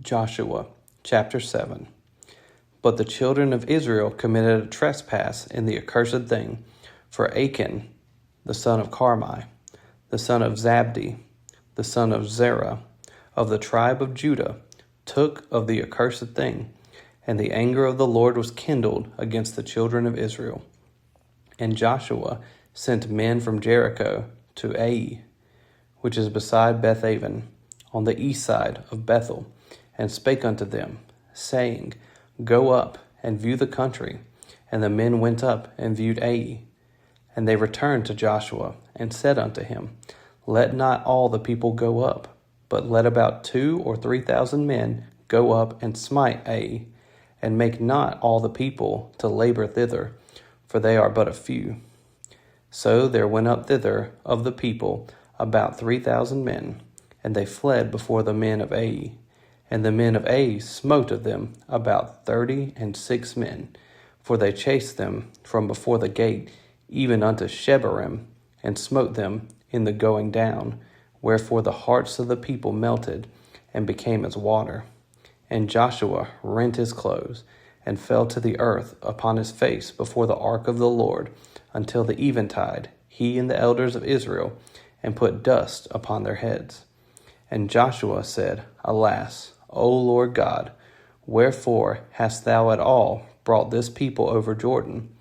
Joshua chapter 7. But the children of Israel committed a trespass in the accursed thing, for Achan, the son of Carmi, the son of Zabdi, the son of Zerah, of the tribe of Judah, took of the accursed thing, and the anger of the Lord was kindled against the children of Israel. And Joshua sent men from Jericho to Ai, which is beside Bethaven, on the east side of Bethel, and spake unto them, saying, Go up and view the country. And the men went up and viewed Ai. And they returned to Joshua, and said unto him, Let not all the people go up, but let about 2,000 or 3,000 men go up and smite Ai, and make not all the people to labor thither, for they are but a few. So there went up thither of the people about 3,000 men, and they fled before the men of Ai. And the men of Ai smote of them about 36 men, for they chased them from before the gate, even unto Shebarim, and smote them in the going down, wherefore the hearts of the people melted, and became as water. And Joshua rent his clothes, and fell to the earth upon his face before the ark of the Lord, until the eventide, he and the elders of Israel, and put dust upon their heads. And Joshua said, Alas, O Lord God, wherefore hast thou at all brought this people over Jordan,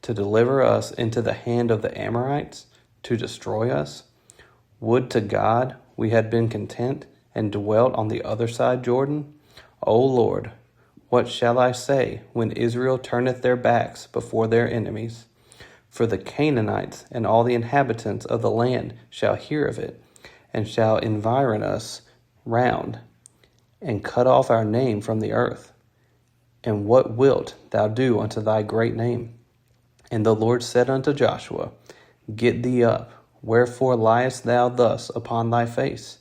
to deliver us into the hand of the Amorites, to destroy us? Would to God we had been content, and dwelt on the other side Jordan? O Lord, what shall I say when Israel turneth their backs before their enemies? For the Canaanites and all the inhabitants of the land shall hear of it, and shall environ us round, and cut off our name from the earth. And what wilt thou do unto thy great name? And the Lord said unto Joshua, Get thee up, wherefore liest thou thus upon thy face?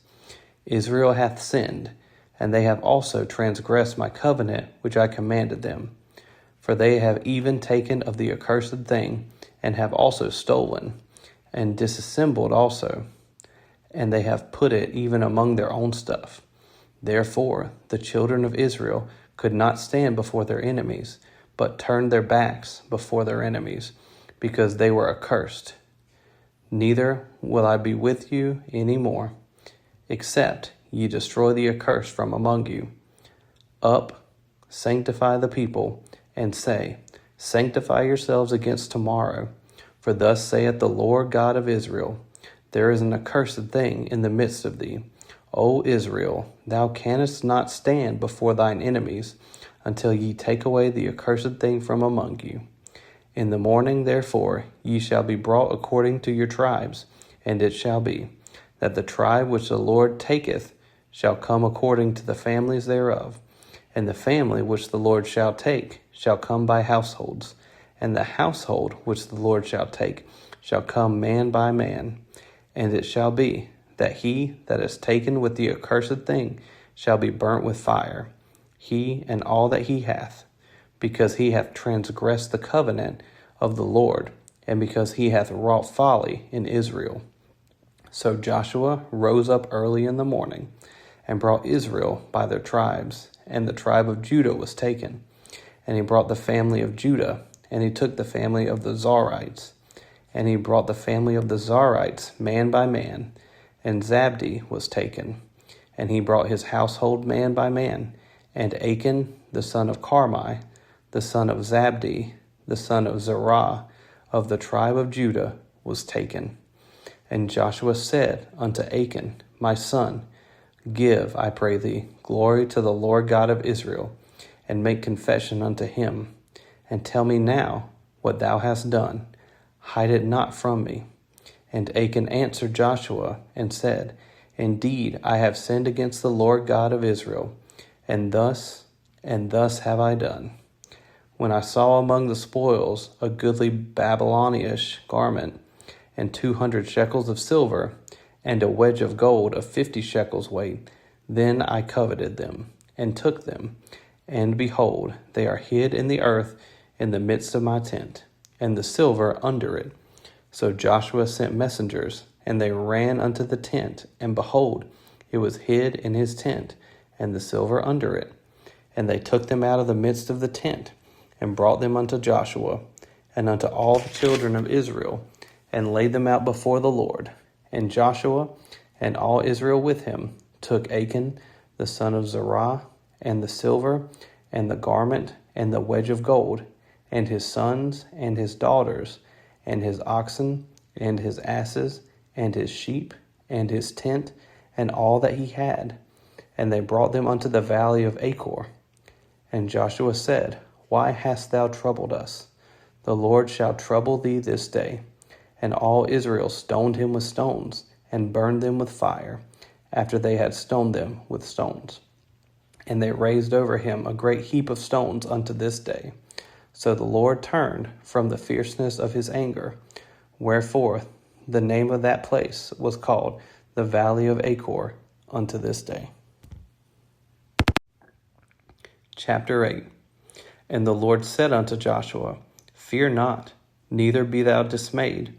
Israel hath sinned, and they have also transgressed my covenant which I commanded them. For they have even taken of the accursed thing, and have also stolen, and disassembled also, and they have put it even among their own stuff. Therefore the children of Israel could not stand before their enemies, but turned their backs before their enemies, because they were accursed. Neither will I be with you any more, except ye destroy the accursed from among you. Up, sanctify the people, and say, Sanctify yourselves against tomorrow. For thus saith the Lord God of Israel, There is an accursed thing in the midst of thee, O Israel, thou canst not stand before thine enemies, until ye take away the accursed thing from among you. In the morning, therefore, ye shall be brought according to your tribes, and it shall be, that the tribe which the Lord taketh shall come according to the families thereof, and the family which the Lord shall take shall come by households, and the household which the Lord shall take shall come man by man. And it shall be, that he that is taken with the accursed thing shall be burnt with fire, he and all that he hath, because he hath transgressed the covenant of the Lord, and because he hath wrought folly in Israel. So Joshua rose up early in the morning, and brought Israel by their tribes, and the tribe of Judah was taken. And he brought the family of Judah, and he took the family of the Zarites, and he brought the family of the Zarites man by man, and Zabdi was taken, and he brought his household man by man, and Achan the son of Carmi, the son of Zabdi, the son of Zerah, of the tribe of Judah, was taken. And Joshua said unto Achan, My son, give, I pray thee, glory to the Lord God of Israel, and make confession unto him, and tell me now what thou hast done. Hide it not from me. And Achan answered Joshua, and said, Indeed, I have sinned against the Lord God of Israel, and thus have I done. When I saw among the spoils a goodly Babylonish garment, and 200 shekels of silver, and a wedge of gold of 50 shekels weight, then I coveted them, and took them. And behold, they are hid in the earth in the midst of my tent, and the silver under it. So Joshua sent messengers, and they ran unto the tent, and behold, it was hid in his tent, and the silver under it. And they took them out of the midst of the tent, and brought them unto Joshua, and unto all the children of Israel, and laid them out before the Lord. And Joshua and all Israel with him took Achan the son of Zerah, and the silver, and the garment, and the wedge of gold, and his sons, and his daughters, and his oxen, and his asses, and his sheep, and his tent, and all that he had. And they brought them unto the valley of Achor. And Joshua said, Why hast thou troubled us? The Lord shall trouble thee this day. And all Israel stoned him with stones, and burned them with fire, after they had stoned them with stones. And they raised over him a great heap of stones unto this day. So the Lord turned from the fierceness of his anger, wherefore the name of that place was called the Valley of Achor unto this day. Chapter 8. And the Lord said unto Joshua, Fear not, neither be thou dismayed.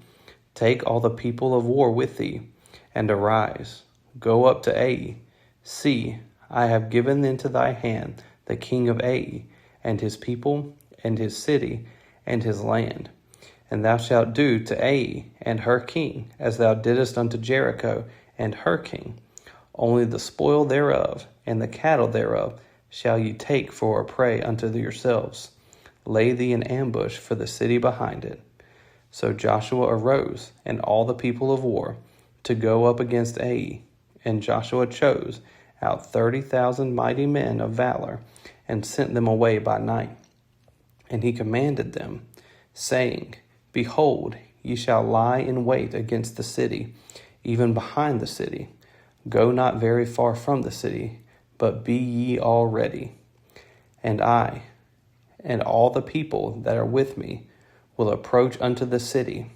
Take all the people of war with thee, and arise, go up to Ai. See, I have given into thy hand the king of Ai, and his people, and his city, and his land. And thou shalt do to Ai and her king as thou didst unto Jericho and her king. Only the spoil thereof, and the cattle thereof, shall ye take for a prey unto yourselves. Lay thee in ambush for the city behind it. So Joshua arose, and all the people of war, to go up against Ai. And Joshua chose out 30,000 mighty men of valor, and sent them away by night. And he commanded them, saying, Behold, ye shall lie in wait against the city, even behind the city. Go not very far from the city, but be ye all ready. And I, and all the people that are with me, will approach unto the city.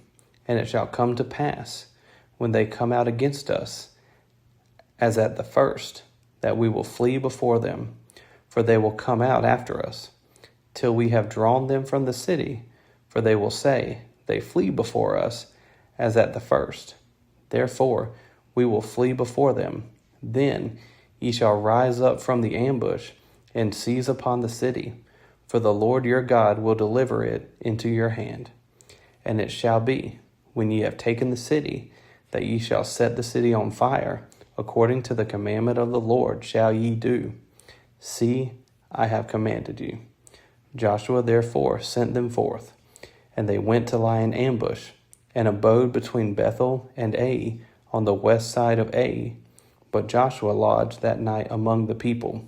And it shall come to pass, when they come out against us, as at the first, that we will flee before them. For they will come out after us, till we have drawn them from the city. For they will say, They flee before us, as at the first. Therefore we will flee before them. Then ye shall rise up from the ambush, and seize upon the city. For the Lord your God will deliver it into your hand. And it shall be, when ye have taken the city, that ye shall set the city on fire, according to the commandment of the Lord shall ye do. See, I have commanded you. Joshua therefore sent them forth, and they went to lie in ambush, and abode between Bethel and Ai, on the west side of Ai. But Joshua lodged that night among the people.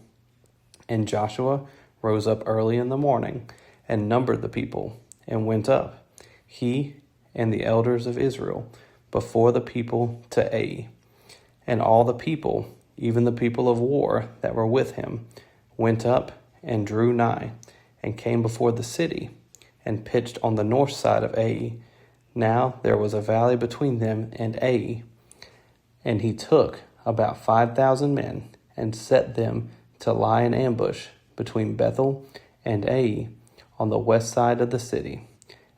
And Joshua rose up early in the morning, and numbered the people, and went up, he and the elders of Israel, before the people to Ai. And all the people, even the people of war that were with him, went up and drew nigh, and came before the city, and pitched on the north side of Ai. Now there was a valley between them and Ai. And he took about 5,000 men, and set them to lie in ambush between Bethel and Ai, on the west side of the city.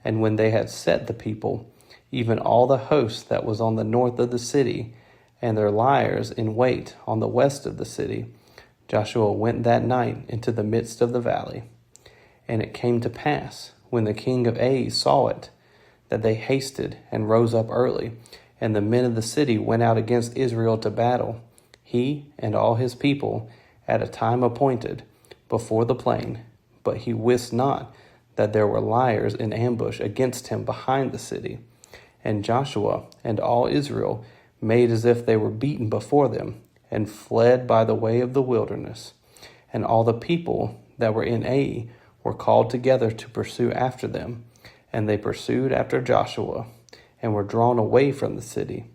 And when they had set the people, even all the host that was on the north of the city, and their liers in wait on the west of the city, Joshua went that night into the midst of the valley. And it came to pass, when the king of Ai saw it, that they hasted and rose up early, and the men of the city went out against Israel to battle, he and all his people, at a time appointed, before the plain. But he wist not that there were liers in ambush against him behind the city. And Joshua and all Israel made as if they were beaten before them, and fled by the way of the wilderness. And all the people that were in Ai were called together to pursue after them. And they pursued after Joshua, and were drawn away from the city.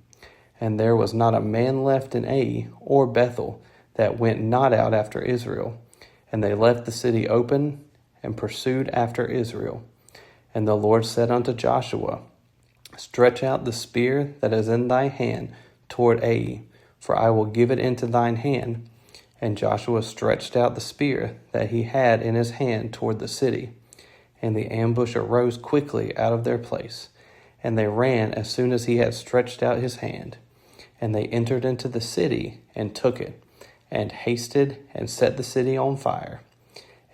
And there was not a man left in Ai or Bethel that went not out after Israel. And they left the city open, and pursued after Israel. And the Lord said unto Joshua, Stretch out the spear that is in thy hand toward Ai, for I will give it into thine hand. And Joshua stretched out the spear that he had in his hand toward the city. And the ambush arose quickly out of their place, and they ran as soon as he had stretched out his hand. And they entered into the city, and took it. and hasted and set the city on fire.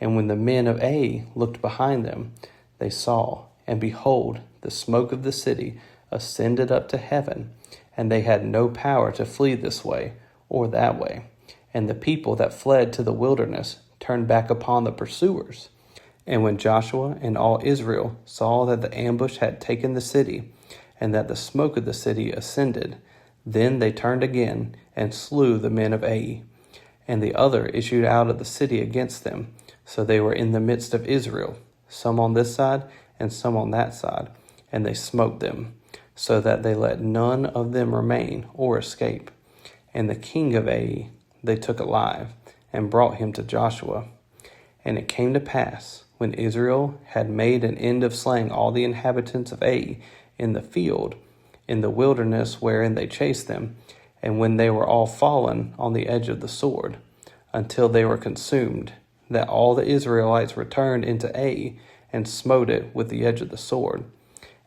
And when the men of Ai looked behind them, they saw, and behold, the smoke of the city ascended up to heaven, and they had no power to flee this way or that way. And the people that fled to the wilderness turned back upon the pursuers. And when Joshua and all Israel saw that the ambush had taken the city, and that the smoke of the city ascended, then they turned again and slew the men of Ai. And the other issued out of the city against them. So they were in the midst of Israel, some on this side and some on that side, and they smote them, so that they let none of them remain or escape. And the king of Ai they took alive, and brought him to Joshua. And it came to pass, when Israel had made an end of slaying all the inhabitants of Ai in the field, in the wilderness wherein they chased them, and when they were all fallen on the edge of the sword, until they were consumed, that all the Israelites returned into Ai, and smote it with the edge of the sword.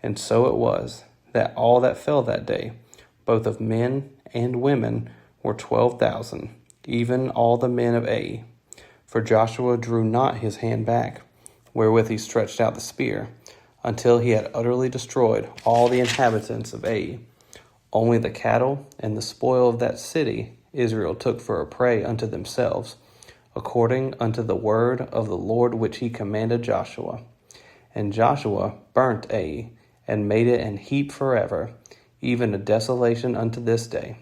And so it was, that all that fell that day, both of men and women, were 12,000, even all the men of Ai. For Joshua drew not his hand back, wherewith he stretched out the spear, until he had utterly destroyed all the inhabitants of Ai. Only the cattle and the spoil of that city Israel took for a prey unto themselves, according unto the word of the Lord which he commanded Joshua. And Joshua burnt Ai, and made it an heap forever, even a desolation unto this day.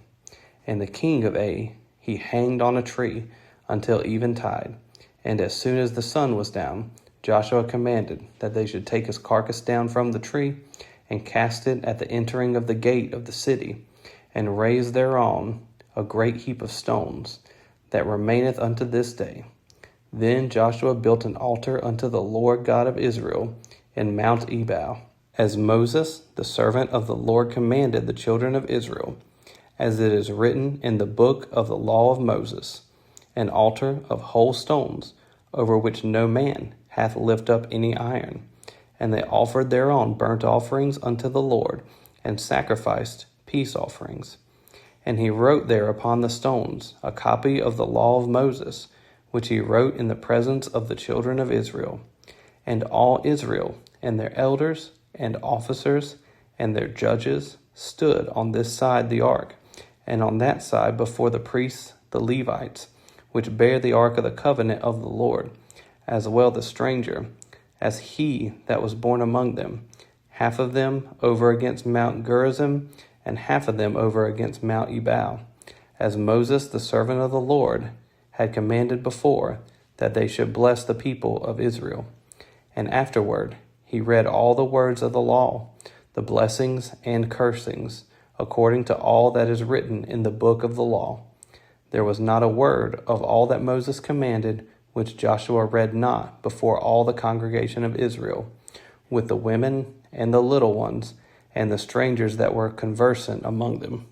And the king of Ai he hanged on a tree until eventide. And as soon as the sun was down, Joshua commanded that they should take his carcass down from the tree, and cast it at the entering of the gate of the city, and raise thereon a great heap of stones, that remaineth unto this day. Then Joshua built an altar unto the Lord God of Israel in Mount Ebal, as Moses the servant of the Lord commanded the children of Israel, as it is written in the book of the law of Moses, an altar of whole stones, over which no man hath lift up any iron. And they offered thereon burnt offerings unto the Lord, and sacrificed peace offerings. And he wrote there upon the stones a copy of the law of Moses, which he wrote in the presence of the children of Israel. And all Israel, and their elders, and officers, and their judges, stood on this side the ark, and on that side before the priests, the Levites, which bear the ark of the covenant of the Lord, as well the stranger, as he that was born among them, half of them over against Mount Gerizim, and half of them over against Mount Ebal, as Moses the servant of the Lord had commanded before, that they should bless the people of Israel. And afterward he read all the words of the law, the blessings and cursings, according to all that is written in the book of the law. There was not a word of all that Moses commanded which Joshua read not before all the congregation of Israel, with the women and the little ones, and the strangers that were conversant among them.